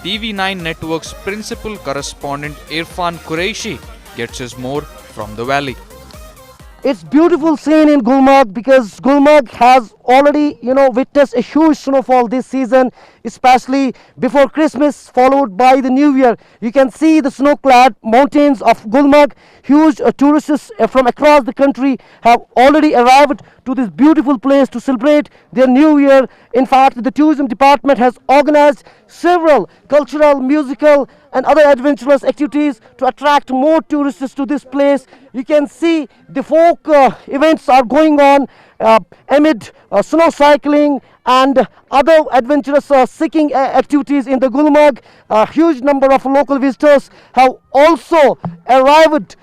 TV9 Network's principal correspondent Irfan Qureshi gets us more from the valley. It's beautiful scene in Gulmarg because Gulmarg has already witnessed a huge snowfall this season, especially before Christmas followed by the New Year. You can see the snow-clad mountains of Gulmarg. Huge tourists from across the country have already arrived to this beautiful place to celebrate their New Year. In fact, the tourism department has organized several cultural, musical and other adventurous activities to attract more tourists to this place. You can see the folk events are going on amid snow cycling and other adventurous seeking activities in the Gulmarg. A huge number of local visitors have also arrived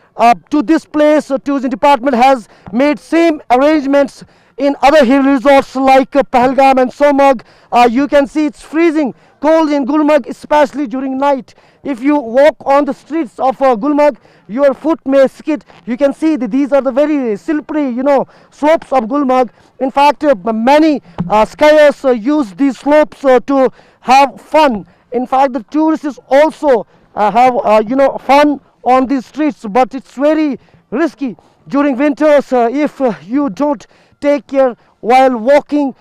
to this place. Tourism department has made same arrangements in other hill resorts like Pahalgam and Sonmarg. You can see it's freezing cold in Gulmarg, especially during night. If you walk on the streets of Gulmarg, your foot may skid. You can see that these are the very slippery, slopes of Gulmarg. In fact, many skiers use these slopes to have fun. In fact, the tourists also have, fun on these streets, but it's very risky during winters if you don't take care while walking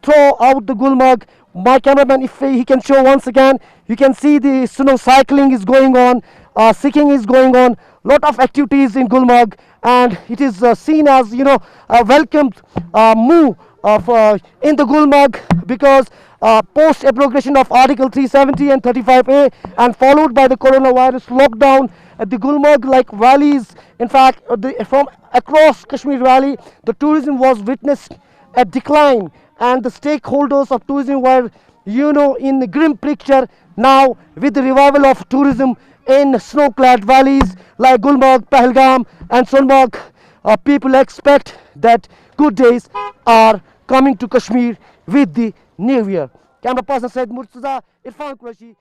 throughout the Gulmarg. My cameraman, if he can show once again, you can see the snow cycling is going on, skiing is going on, lot of activities in Gulmarg, and it is seen as a welcomed move of in the Gulmarg because post abrogation of Article 370 and 35A and followed by the coronavirus lockdown, the Gulmarg like valleys, in fact from across Kashmir Valley, the tourism was witnessed a decline, and the stakeholders of tourism were in the grim picture. Now with the revival of tourism in snow-clad valleys like Gulmarg, Pahalgam and Sonmarg, people expect that good days are coming to Kashmir with the New Year. Camera person Said Murtaza, Irfan Qureshi.